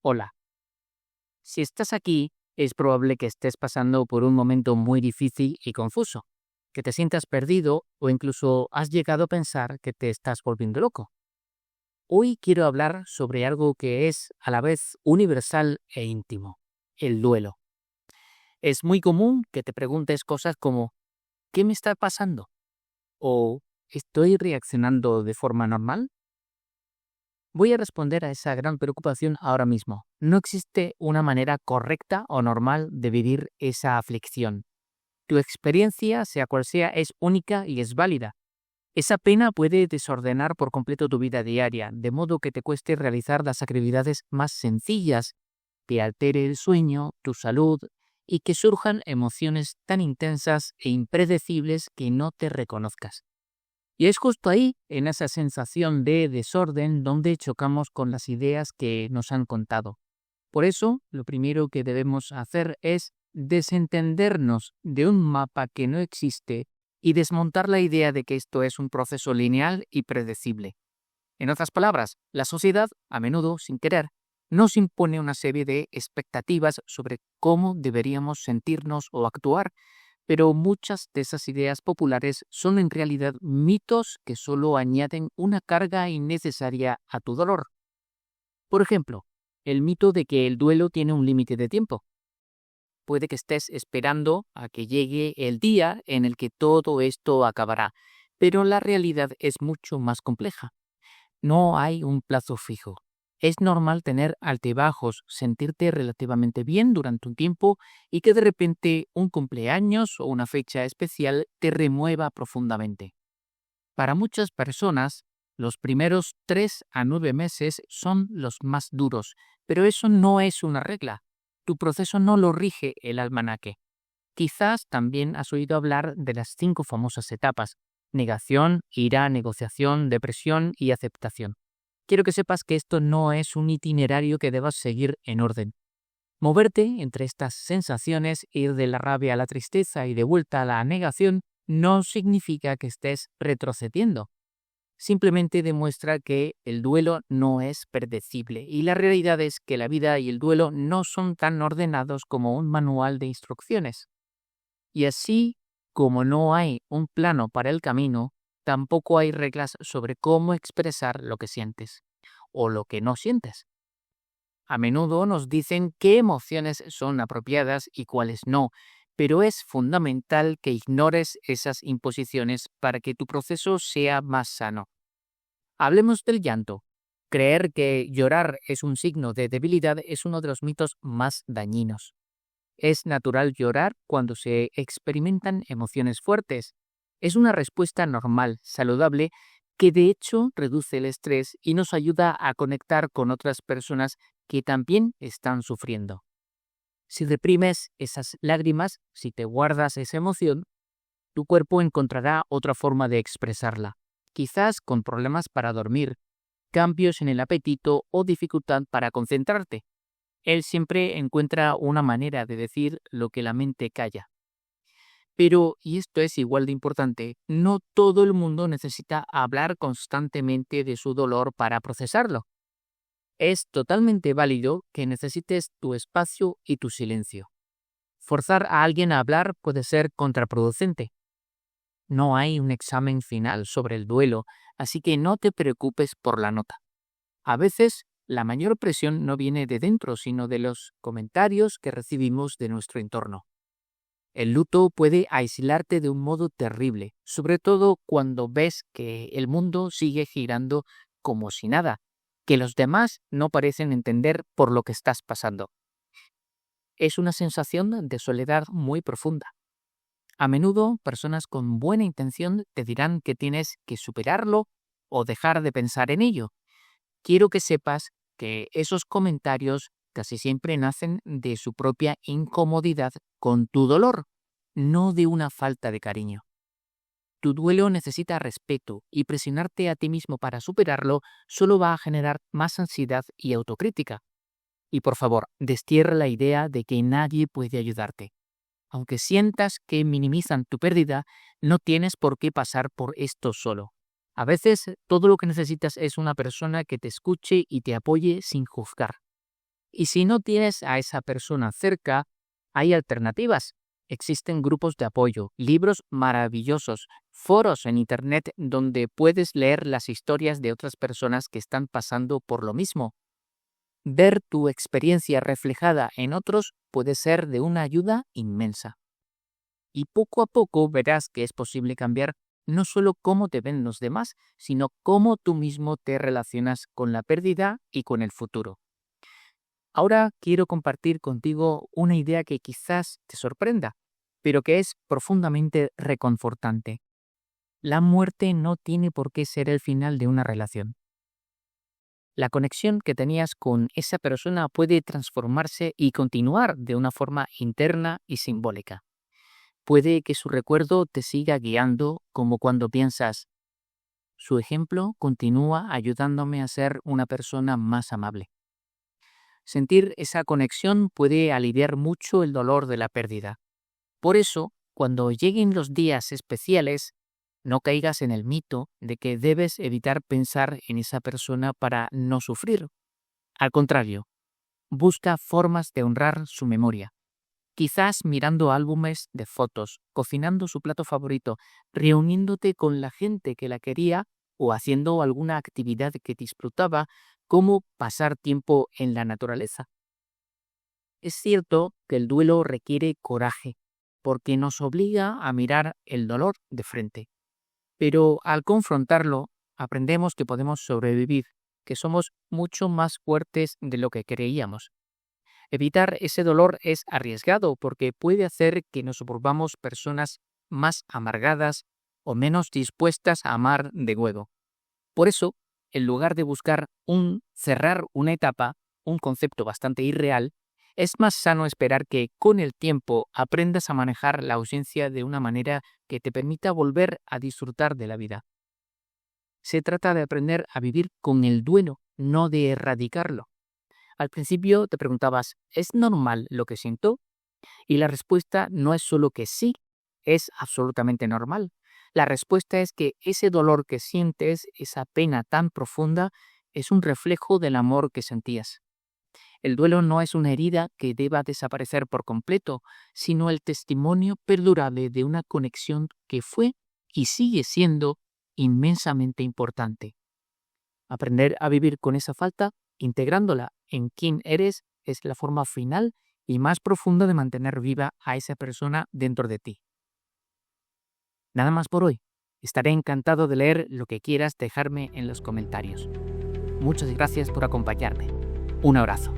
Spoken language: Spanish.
Hola, si estás aquí, es probable que estés pasando por un momento muy difícil y confuso, que te sientas perdido o incluso has llegado a pensar que te estás volviendo loco. Hoy quiero hablar sobre algo que es a la vez universal e íntimo, el duelo. Es muy común que te preguntes cosas como ¿qué me está pasando? ¿O ¿estoy reaccionando de forma normal? Voy a responder a esa gran preocupación ahora mismo. No existe una manera correcta o normal de vivir esa aflicción. Tu experiencia, sea cual sea, es única y es válida. Esa pena puede desordenar por completo tu vida diaria, de modo que te cueste realizar las actividades más sencillas, que altere el sueño, tu salud y que surjan emociones tan intensas e impredecibles que no te reconozcas. Y es justo ahí, en esa sensación de desorden, donde chocamos con las ideas que nos han contado. Por eso, lo primero que debemos hacer es desentendernos de un mapa que no existe y desmontar la idea de que esto es un proceso lineal y predecible. En otras palabras, la sociedad, a menudo sin querer, nos impone una serie de expectativas sobre cómo deberíamos sentirnos o actuar, pero muchas de esas ideas populares son en realidad mitos que solo añaden una carga innecesaria a tu dolor. Por ejemplo, el mito de que el duelo tiene un límite de tiempo. Puede que estés esperando a que llegue el día en el que todo esto acabará, pero la realidad es mucho más compleja. No hay un plazo fijo. Es normal tener altibajos, sentirte relativamente bien durante un tiempo y que de repente un cumpleaños o una fecha especial te remueva profundamente. Para muchas personas, los primeros 3 a 9 meses son los más duros, pero eso no es una regla. Tu proceso no lo rige el almanaque. Quizás también has oído hablar de las 5 famosas etapas: negación, ira, negociación, depresión y aceptación. Quiero que sepas que esto no es un itinerario que debas seguir en orden. Moverte entre estas sensaciones, ir de la rabia a la tristeza y de vuelta a la negación, no significa que estés retrocediendo. Simplemente demuestra que el duelo no es predecible y la realidad es que la vida y el duelo no son tan ordenados como un manual de instrucciones. Y así como no hay un plano para el camino, tampoco hay reglas sobre cómo expresar lo que sientes o lo que no sientes. A menudo nos dicen qué emociones son apropiadas y cuáles no, pero es fundamental que ignores esas imposiciones para que tu proceso sea más sano. Hablemos del llanto. Creer que llorar es un signo de debilidad es uno de los mitos más dañinos. Es natural llorar cuando se experimentan emociones fuertes. Es una respuesta normal, saludable, que de hecho reduce el estrés y nos ayuda a conectar con otras personas que también están sufriendo. Si reprimes esas lágrimas, si te guardas esa emoción, tu cuerpo encontrará otra forma de expresarla, quizás con problemas para dormir, cambios en el apetito o dificultad para concentrarte. Él siempre encuentra una manera de decir lo que la mente calla. Pero, y esto es igual de importante, no todo el mundo necesita hablar constantemente de su dolor para procesarlo. Es totalmente válido que necesites tu espacio y tu silencio. Forzar a alguien a hablar puede ser contraproducente. No hay un examen final sobre el duelo, así que no te preocupes por la nota. A veces, la mayor presión no viene de dentro, sino de los comentarios que recibimos de nuestro entorno. El luto puede aislarte de un modo terrible, sobre todo cuando ves que el mundo sigue girando como si nada, que los demás no parecen entender por lo que estás pasando. Es una sensación de soledad muy profunda. A menudo, personas con buena intención te dirán que tienes que superarlo o dejar de pensar en ello. Quiero que sepas que esos comentarios casi siempre nacen de su propia incomodidad con tu dolor, no de una falta de cariño. Tu duelo necesita respeto y presionarte a ti mismo para superarlo solo va a generar más ansiedad y autocrítica. Y por favor, destierra la idea de que nadie puede ayudarte. Aunque sientas que minimizan tu pérdida, no tienes por qué pasar por esto solo. A veces, todo lo que necesitas es una persona que te escuche y te apoye sin juzgar. Y si no tienes a esa persona cerca, hay alternativas. Existen grupos de apoyo, libros maravillosos, foros en Internet donde puedes leer las historias de otras personas que están pasando por lo mismo. Ver tu experiencia reflejada en otros puede ser de una ayuda inmensa. Y poco a poco verás que es posible cambiar no solo cómo te ven los demás, sino cómo tú mismo te relacionas con la pérdida y con el futuro. Ahora quiero compartir contigo una idea que quizás te sorprenda, pero que es profundamente reconfortante. La muerte no tiene por qué ser el final de una relación. La conexión que tenías con esa persona puede transformarse y continuar de una forma interna y simbólica. Puede que su recuerdo te siga guiando, como cuando piensas, su ejemplo continúa ayudándome a ser una persona más amable. Sentir esa conexión puede aliviar mucho el dolor de la pérdida. Por eso, cuando lleguen los días especiales, no caigas en el mito de que debes evitar pensar en esa persona para no sufrir. Al contrario, busca formas de honrar su memoria. Quizás mirando álbumes de fotos, cocinando su plato favorito, reuniéndote con la gente que la quería o haciendo alguna actividad que disfrutaba, como pasar tiempo en la naturaleza. Es cierto que el duelo requiere coraje, porque nos obliga a mirar el dolor de frente. Pero al confrontarlo, aprendemos que podemos sobrevivir, que somos mucho más fuertes de lo que creíamos. Evitar ese dolor es arriesgado porque puede hacer que nos volvamos personas más amargadas o menos dispuestas a amar de nuevo. Por eso, en lugar de buscar cerrar una etapa, un concepto bastante irreal, es más sano esperar que con el tiempo aprendas a manejar la ausencia de una manera que te permita volver a disfrutar de la vida. Se trata de aprender a vivir con el duelo, no de erradicarlo. Al principio te preguntabas, ¿es normal lo que siento? Y la respuesta no es solo que sí, es absolutamente normal. La respuesta es que ese dolor que sientes, esa pena tan profunda, es un reflejo del amor que sentías. El duelo no es una herida que deba desaparecer por completo, sino el testimonio perdurable de una conexión que fue y sigue siendo inmensamente importante. Aprender a vivir con esa falta, integrándola en quién eres, es la forma final y más profunda de mantener viva a esa persona dentro de ti. Nada más por hoy. Estaré encantado de leer lo que quieras dejarme en los comentarios. Muchas gracias por acompañarme. Un abrazo.